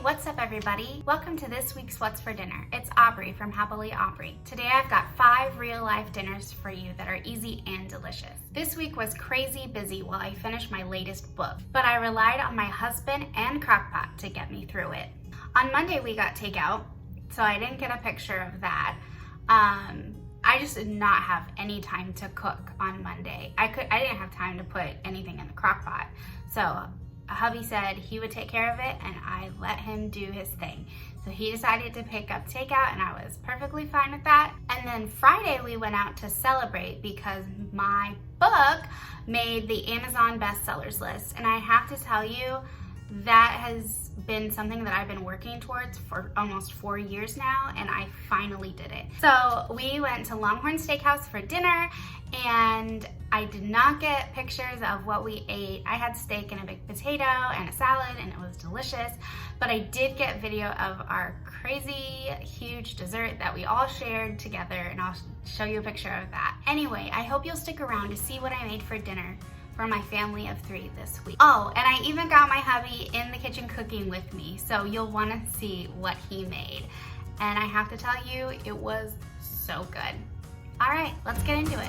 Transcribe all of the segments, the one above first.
What's up everybody? Welcome to this week's What's for Dinner. It's Aubrey from Happily Aubrey. Today I've got 5 real life dinners for you that are easy and delicious. This week was crazy busy while I finished my latest book, but I relied on my husband and Crock-Pot to get me through it. On Monday we got takeout, so I didn't get a picture of that. I just did not have any time to cook on Monday. I didn't have time to put anything in the Crock-Pot. So hubby said he would take care of it and I let him do his thing. So he decided to pick up takeout and I was perfectly fine with that. And then Friday we went out to celebrate because my book made the Amazon bestsellers list. And I have to tell you, that has been something that I've been working towards for almost 4 years now, and I finally did it. So we went to Longhorn Steakhouse for dinner, and I did not get pictures of what we ate. I had steak and a big potato and a salad, and it was delicious, but I did get video of our crazy huge dessert that we all shared together, and I'll show you a picture of that. Anyway, I hope you'll stick around to see what I made for dinner for my family of 3 this week. Oh, and I even got my hubby in the kitchen cooking with me, so you'll want to see what he made. And I have to tell you, it was so good. All right, let's get into it.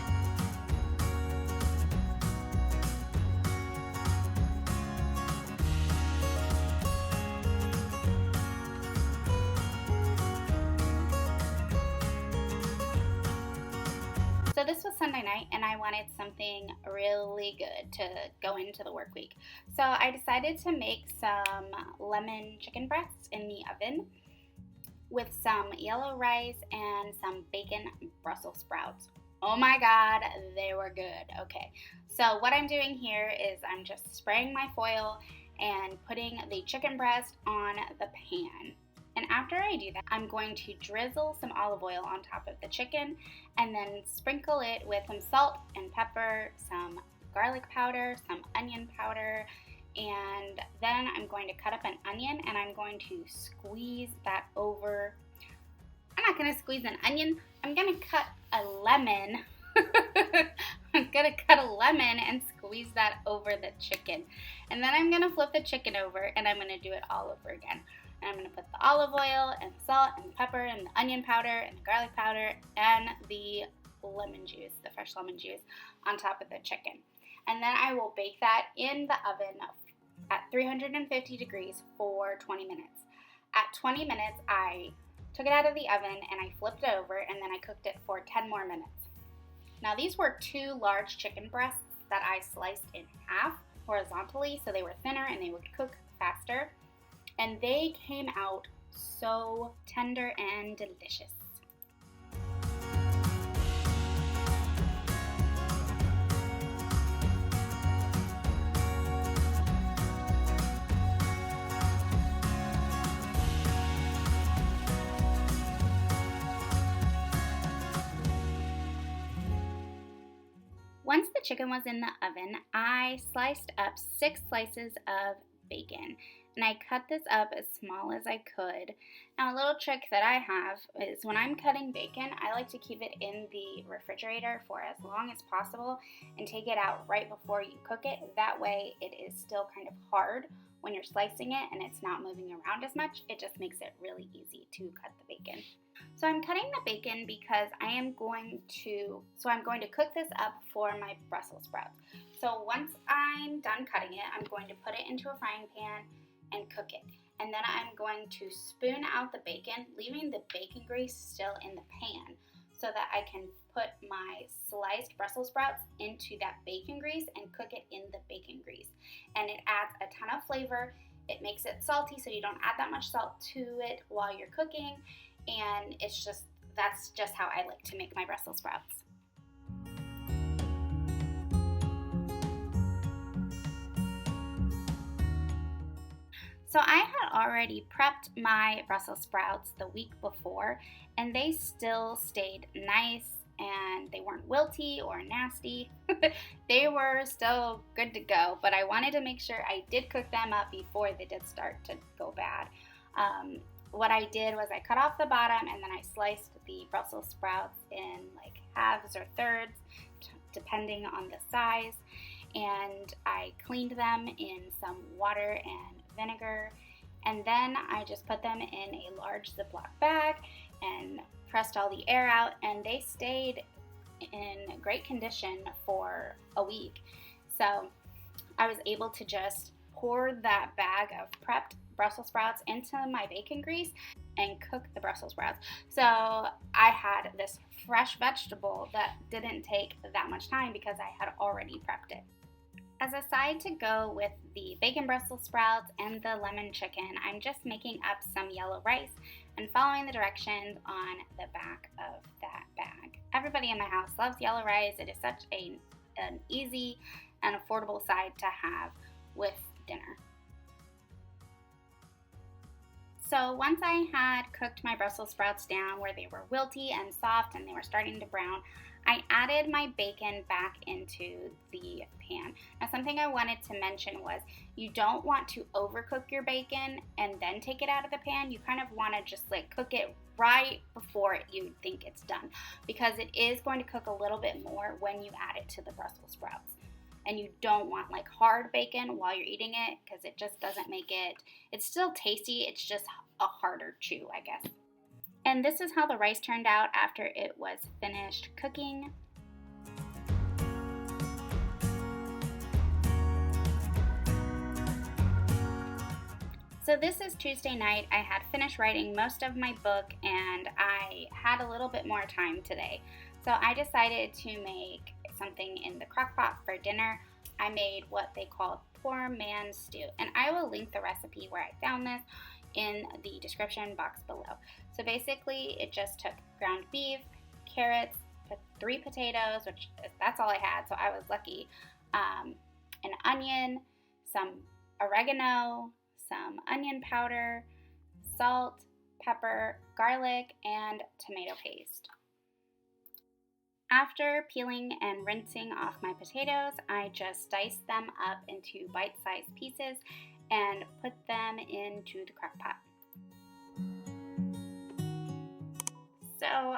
So this was Sunday night and I wanted something really good to go into the work week. So I decided to make some lemon chicken breasts in the oven with some yellow rice and some bacon Brussels sprouts. Oh my God, they were good. Okay, so what I'm doing here is I'm just spraying my foil and putting the chicken breast on the pan. And after I do that, I'm going to drizzle some olive oil on top of the chicken and then sprinkle it with some salt and pepper, some garlic powder, some onion powder, and then I'm going to cut up an onion and I'm going to squeeze that over. I'm not going to squeeze an onion, I'm going to cut a lemon. I'm going to cut a lemon and squeeze that over the chicken. And then I'm going to flip the chicken over and I'm going to do it all over again. And I'm going to put the olive oil and the salt and the pepper and the onion powder and the garlic powder and the lemon juice, the fresh lemon juice, on top of the chicken. And then I will bake that in the oven at 350 degrees for 20 minutes. At 20 minutes, I took it out of the oven and I flipped it over and then I cooked it for 10 more minutes. Now these were 2 large chicken breasts that I sliced in half horizontally so they were thinner and they would cook faster. And they came out so tender and delicious. Once the chicken was in the oven, I sliced up 6 slices of bacon. And I cut this up as small as I could. Now a little trick that I have is when I'm cutting bacon, I like to keep it in the refrigerator for as long as possible and take it out right before you cook it. That way it is still kind of hard when you're slicing it and it's not moving around as much. It just makes it really easy to cut the bacon. So I'm cutting the bacon because I'm going to cook this up for my Brussels sprouts. So once I'm done cutting it, I'm going to put it into a frying pan and cook it. And then I'm going to spoon out the bacon, leaving the bacon grease still in the pan so that I can put my sliced Brussels sprouts into that bacon grease and cook it in the bacon grease. And it adds a ton of flavor. It makes it salty so you don't add that much salt to it while you're cooking. And that's just how I like to make my Brussels sprouts. So I had already prepped my Brussels sprouts the week before and they still stayed nice and they weren't wilty or nasty. They were still good to go, but I wanted to make sure I did cook them up before they did start to go bad. What I did was I cut off the bottom and then I sliced the Brussels sprouts in like halves or thirds, depending on the size. And I cleaned them in some water and vinegar And then I just put them in a large Ziploc bag and pressed all the air out, and they stayed in great condition for a week. So I was able to just pour that bag of prepped Brussels sprouts into my bacon grease and cook the Brussels sprouts. So I had this fresh vegetable that didn't take that much time because I had already prepped it. As a side to go with the bacon Brussels sprouts and the lemon chicken, I'm just making up some yellow rice and following the directions on the back of that bag. Everybody in my house loves yellow rice. It is such an easy and affordable side to have with dinner. So once I had cooked my Brussels sprouts down where they were wilty and soft and they were starting to brown, I added my bacon back into the pan. Now, something I wanted to mention was you don't want to overcook your bacon and then take it out of the pan. You kind of want to just like cook it right before you think it's done, because it is going to cook a little bit more when you add it to the Brussels sprouts. And you don't want like hard bacon while you're eating it, because it just doesn't make it, it's still tasty, it's just a harder chew, I guess. And this is how the rice turned out after it was finished cooking. So this is Tuesday night. I had finished writing most of my book and I had a little bit more time today. So I decided to make something in the crock pot for dinner. I made what they call poor man's stew, and I will link the recipe where I found this in the description box below. So basically it just took ground beef, carrots, 3 potatoes, which that's all I had, so I was lucky, an onion, some oregano, some onion powder, salt, pepper, garlic, and tomato paste. After peeling and rinsing off my potatoes, I just diced them up into bite-sized pieces and put them into the crock pot. So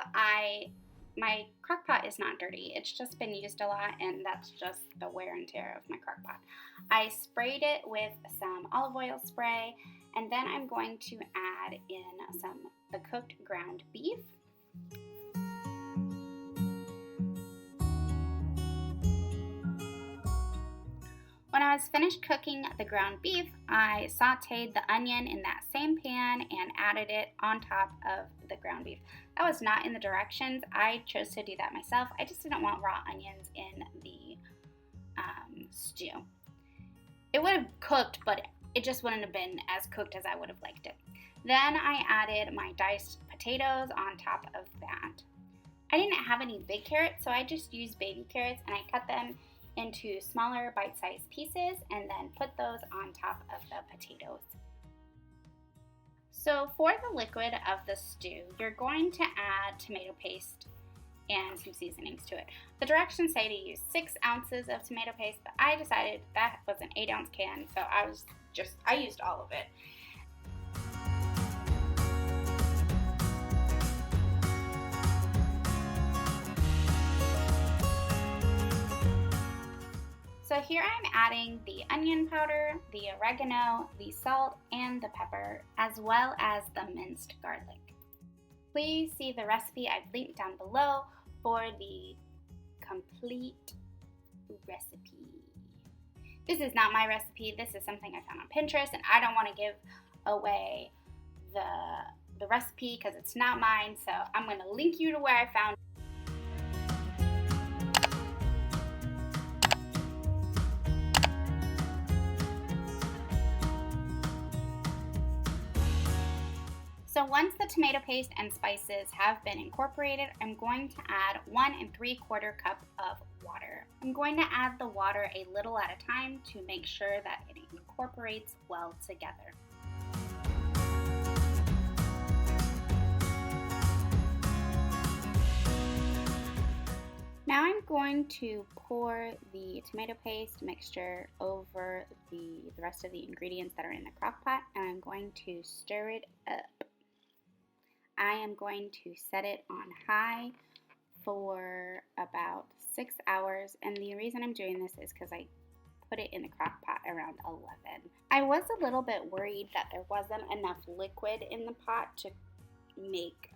my crock pot is not dirty. It's just been used a lot, and that's just the wear and tear of my crock pot. I sprayed it with some olive oil spray, and then I'm going to add in the cooked ground beef. When I was finished cooking the ground beef, I sauteed the onion in that same pan and added it on top of the ground beef. That was not in the directions. I chose to do that myself. I just didn't want raw onions in the stew. It would have cooked, but it just wouldn't have been as cooked as I would have liked it. Then I added my diced potatoes on top of that. I didn't have any big carrots, so I just used baby carrots and I cut them into smaller bite-sized pieces and then put those on top of the potatoes. So for the liquid of the stew, you're going to add tomato paste and some seasonings to it. The directions say to use 6 ounces of tomato paste, but I decided that was an 8-ounce can, so I used all of it. So here I'm adding the onion powder, the oregano, the salt, and the pepper, as well as the minced garlic. Please see the recipe I've linked down below for the complete recipe. This is not my recipe. This is something I found on Pinterest, and I don't want to give away the recipe because it's not mine, so I'm going to link you to where I found it. So once the tomato paste and spices have been incorporated, I'm going to add 1 3/4 cup of water. I'm going to add the water a little at a time to make sure that it incorporates well together. Now I'm going to pour the tomato paste mixture over the rest of the ingredients that are in the crock pot, and I'm going to stir it up. I am going to set it on high for about 6 hours, and the reason I'm doing this is because I put it in the crock pot around 11. I was a little bit worried that there wasn't enough liquid in the pot to make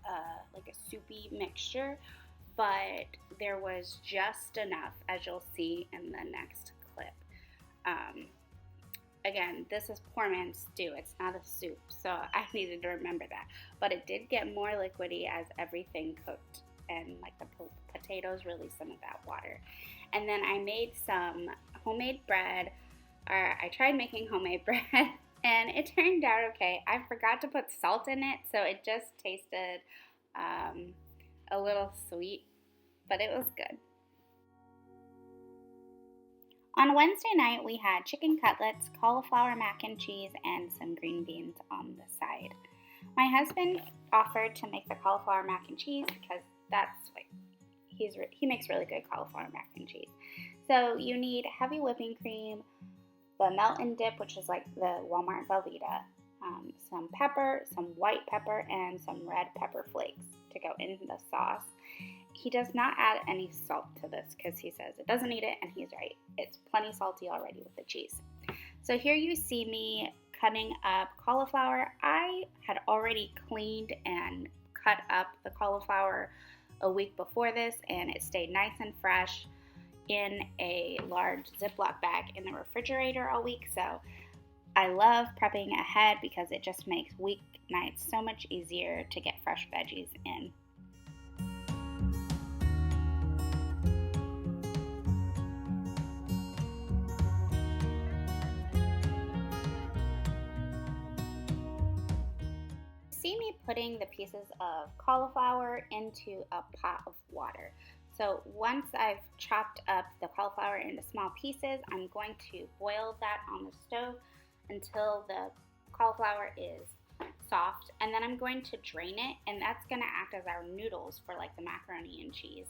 like a soupy mixture, but there was just enough, as you'll see in the next clip. Again, this is poor man's stew. It's not a soup, so I needed to remember that. But it did get more liquidy as everything cooked, and like the potatoes released some of that water. And then I made some homemade bread, or I tried making homemade bread, and it turned out okay. I forgot to put salt in it, so it just tasted a little sweet, but it was good. On Wednesday night, we had chicken cutlets, cauliflower mac and cheese, and some green beans on the side. My husband offered to make the cauliflower mac and cheese because that's like he makes really good cauliflower mac and cheese. So you need heavy whipping cream, the melt and dip, which is like the Walmart Velveeta, some pepper, some white pepper, and some red pepper flakes to go in the sauce. He does not add any salt to this because he says it doesn't need it, and he's right. It's plenty salty already with the cheese. So here you see me cutting up cauliflower. I had already cleaned and cut up the cauliflower a week before this, and it stayed nice and fresh in a large Ziploc bag in the refrigerator all week. So I love prepping ahead because it just makes weeknights so much easier to get fresh veggies in. See me putting the pieces of cauliflower into a pot of water. So once I've chopped up the cauliflower into small pieces, I'm going to boil that on the stove until the cauliflower is soft, and then I'm going to drain it, and that's going to act as our noodles for like the macaroni and cheese.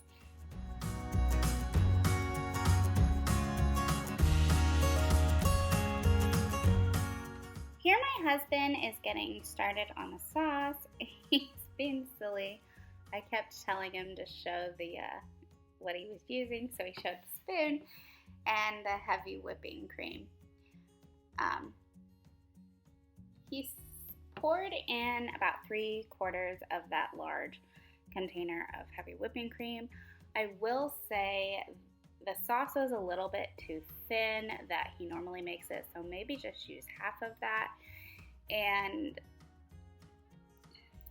Here my husband is getting started on the sauce. He's being silly. I kept telling him to show the what he was using, so he showed the spoon and the heavy whipping cream. He poured in about 3/4 of that large container of heavy whipping cream. I will say the sauce was a little bit too thin that he normally makes it, so maybe just use half of that. And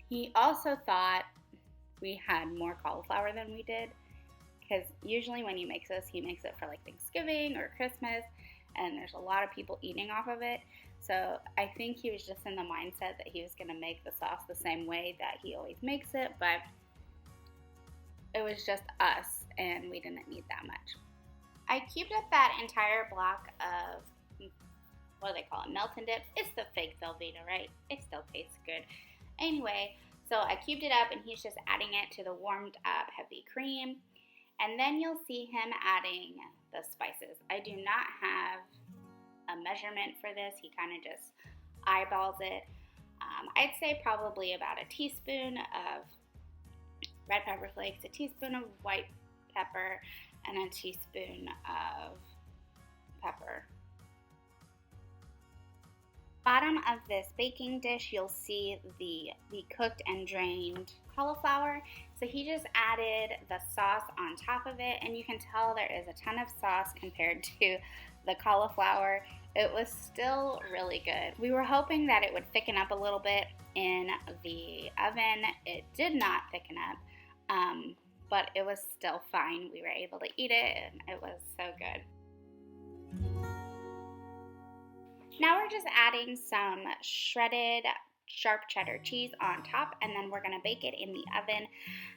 he also thought we had more cauliflower than we did, because usually when he makes this, he makes it for like Thanksgiving or Christmas, and there's a lot of people eating off of it. So I think he was just in the mindset that he was going to make the sauce the same way that he always makes it, but it was just us, and we didn't need that much. I cubed up that entire block of, what do they call it, melt and dip. It's the fake Velveeta, right? It still tastes good. Anyway, so I cubed it up, and he's just adding it to the warmed up heavy cream. And then you'll see him adding the spices. I do not have a measurement for this. He kind of just eyeballs it. I'd say probably about a teaspoon of red pepper flakes, a teaspoon of white pepper, and a teaspoon of pepper. Bottom of this baking dish, you'll see the cooked and drained cauliflower. So he just added the sauce on top of it, and you can tell there is a ton of sauce compared to the cauliflower. It was still really good. We were hoping that it would thicken up a little bit in the oven. It did not thicken up, but it was still fine. We were able to eat it, and it was so good. Now we're just adding some shredded sharp cheddar cheese on top, and then we're going to bake it in the oven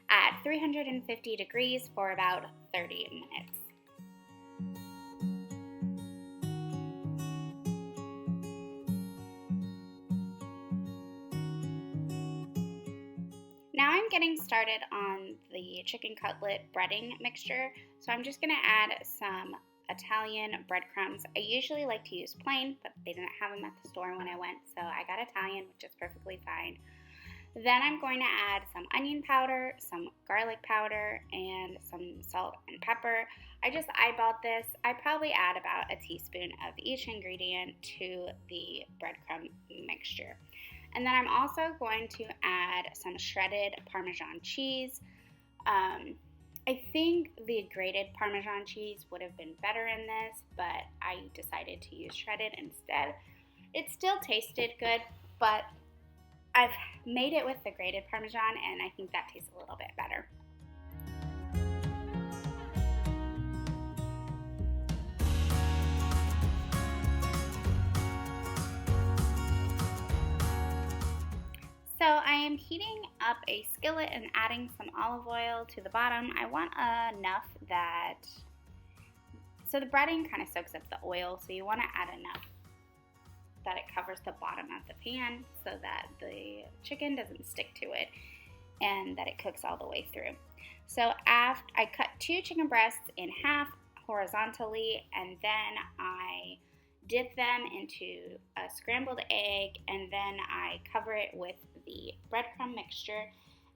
at 350 degrees for about 30 minutes. Now I'm getting started on the chicken cutlet breading mixture, so I'm just going to add some Italian breadcrumbs. I usually like to use plain, but they didn't have them at the store when I went, so I got Italian, which is perfectly fine. Then I'm going to add some onion powder, some garlic powder, and some salt and pepper. I just eyeballed this. I probably add about a teaspoon of each ingredient to the breadcrumb mixture. And then I'm also going to add some shredded Parmesan cheese. I think the grated Parmesan cheese would have been better in this, but I decided to use shredded instead. It still tasted good, but I've made it with the grated Parmesan, and I think that tastes a little bit better. So I am heating up a skillet and adding some olive oil to the bottom. I want enough so the breading kind of soaks up the oil, so you want to add enough that it covers the bottom of the pan so that the chicken doesn't stick to it and that it cooks all the way through. So after I cut 2 chicken breasts in half horizontally, and then I dip them into a scrambled egg, and then I cover it with the breadcrumb mixture,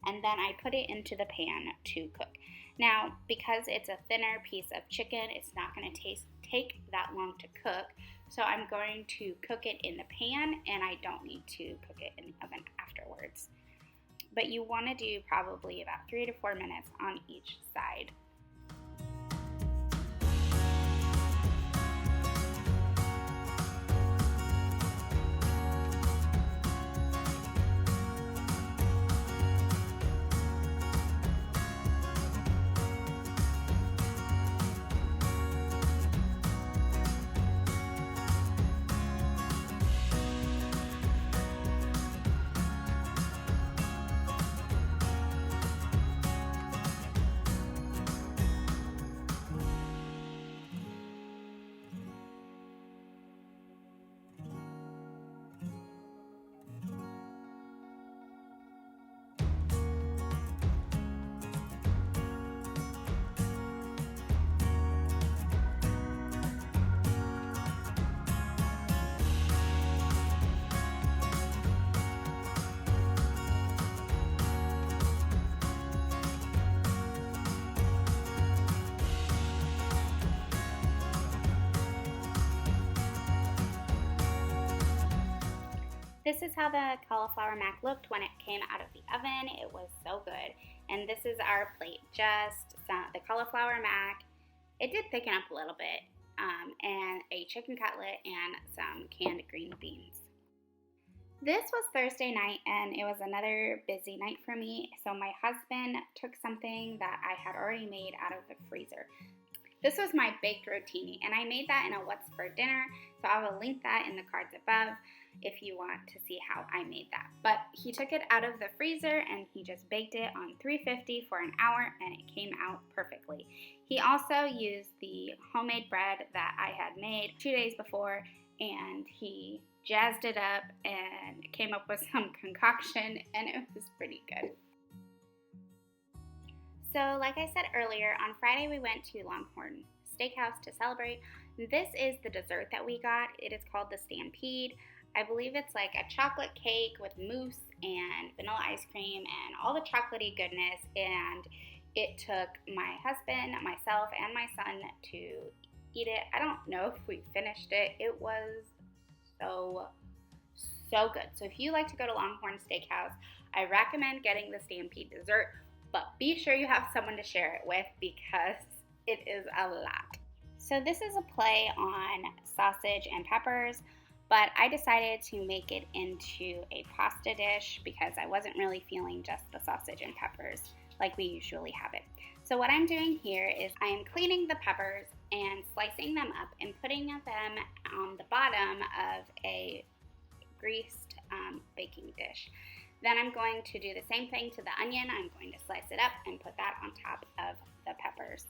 and then I put it into the pan to cook. Now, because it's a thinner piece of chicken, it's not going to take that long to cook, so I'm going to cook it in the pan, and I don't need to cook it in the oven afterwards. But you want to do probably about 3 to 4 minutes on each side. This is how the cauliflower mac looked when it came out of the oven. It was so good. And this is our plate, just the cauliflower mac. It did thicken up a little bit, and a chicken cutlet and some canned green beans. This was Thursday night, and it was another busy night for me. So my husband took something that I had already made out of the freezer. This was my baked rotini, and I made that in a What's for Dinner, so I will link that in the cards above if you want to see how I made that. But he took it out of the freezer and he just baked it on 350 for an hour, and it came out perfectly. He also used the homemade bread that I had made 2 days before, and he jazzed it up and came up with some concoction, and it was pretty good. So like I said earlier, on Friday we went to Longhorn Steakhouse to celebrate. This is the dessert that we got. It is called the Stampede. I believe it's like a chocolate cake with mousse and vanilla ice cream and all the chocolatey goodness, and it took my husband, myself, and my son to eat it. I don't know if we finished it. It was so good. So if you like to go to Longhorn Steakhouse, I recommend getting the Stampede dessert, but be sure you have someone to share it with because it is a lot. So this is a play on sausage and peppers, but I decided to make it into a pasta dish because I wasn't really feeling just the sausage and peppers like we usually have it. So what I'm doing here is I am cleaning the peppers and slicing them up and putting them on the bottom of a greased baking dish. Then I'm going to do the same thing to the onion. I'm going to slice it up and put that on top of the peppers.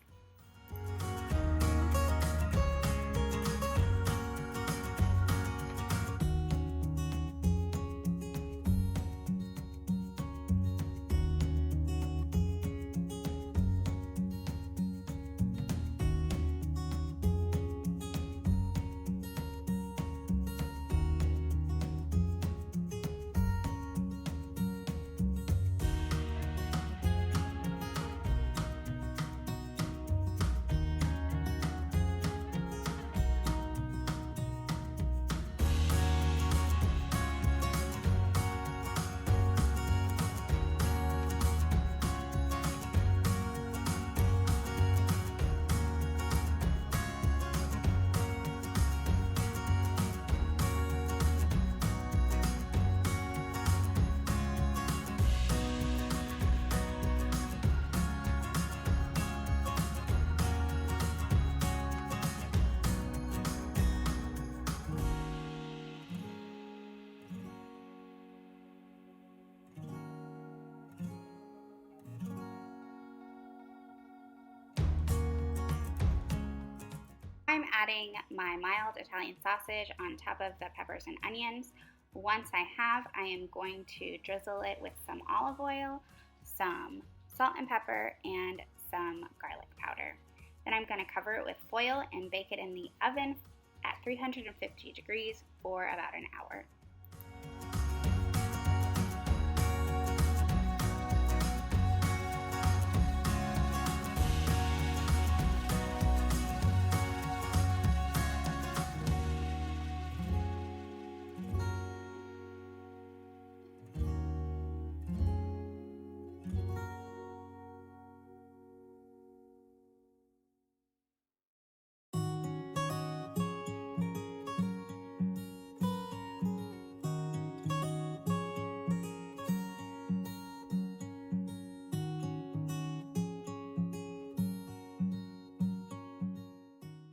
adding my mild Italian sausage on top of the peppers and onions. Once I have, I am going to drizzle it with some olive oil, some salt and pepper, and some garlic powder. Then I'm going to cover it with foil and bake it in the oven at 350 degrees for about an hour.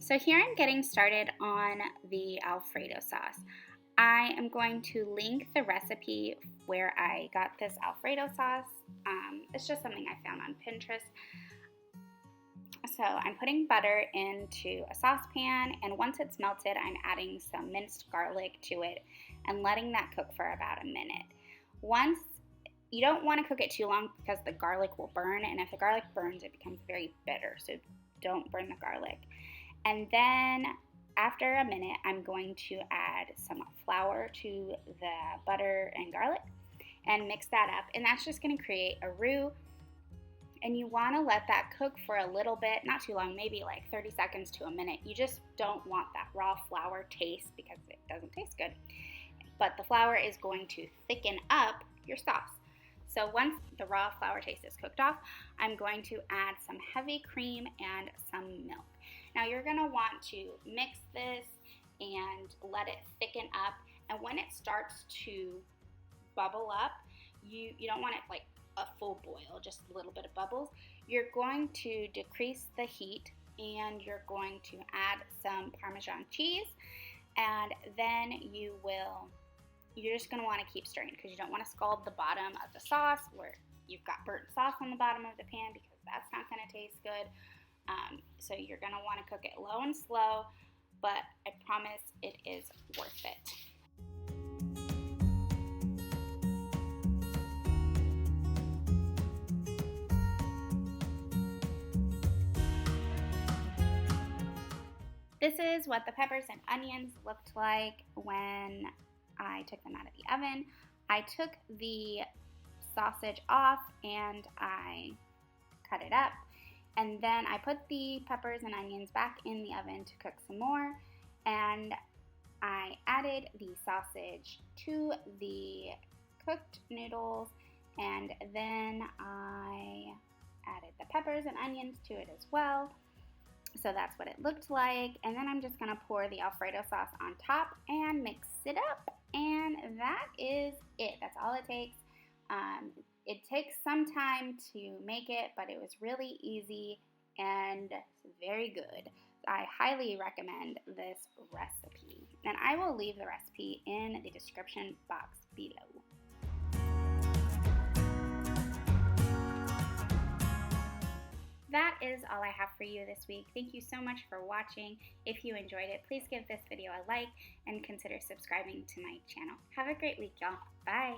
So here I'm getting started on the Alfredo sauce. I am going to link the recipe where I got this Alfredo sauce. It's just something I found on Pinterest. So I'm putting butter into a saucepan, and once it's melted, I'm adding some minced garlic to it and letting that cook for about a minute. You don't want to cook it too long because the garlic will burn, and if the garlic burns, it becomes very bitter, so don't burn the garlic. And then after a minute, I'm going to add some flour to the butter and garlic and mix that up. And that's just going to create a roux. And you want to let that cook for a little bit, not too long, maybe like 30 seconds to a minute. You just don't want that raw flour taste because it doesn't taste good. But the flour is going to thicken up your sauce. So once the raw flour taste is cooked off, I'm going to add some heavy cream and some milk. Now you're going to want to mix this and let it thicken up. And when it starts to bubble up, you don't want it like a full boil, just a little bit of bubbles. You're going to decrease the heat and you're going to add some Parmesan cheese. And then you're just going to want to keep stirring because you don't want to scald the bottom of the sauce where you've got burnt sauce on the bottom of the pan because that's not going to taste good. So you're going to want to cook it low and slow, but I promise it is worth it. This is what the peppers and onions looked like when I took them out of the oven. I took the sausage off and I cut it up. And then I put the peppers and onions back in the oven to cook some more. And I added the sausage to the cooked noodles. And then I added the peppers and onions to it as well. So that's what it looked like. And then I'm just going to pour the Alfredo sauce on top and mix it up. And that is it. That's all it takes. It takes some time to make it, but it was really easy and very good. I highly recommend this recipe. And I will leave the recipe in the description box below. That is all I have for you this week. Thank you so much for watching. If you enjoyed it, please give this video a like and consider subscribing to my channel. Have a great week, y'all. Bye.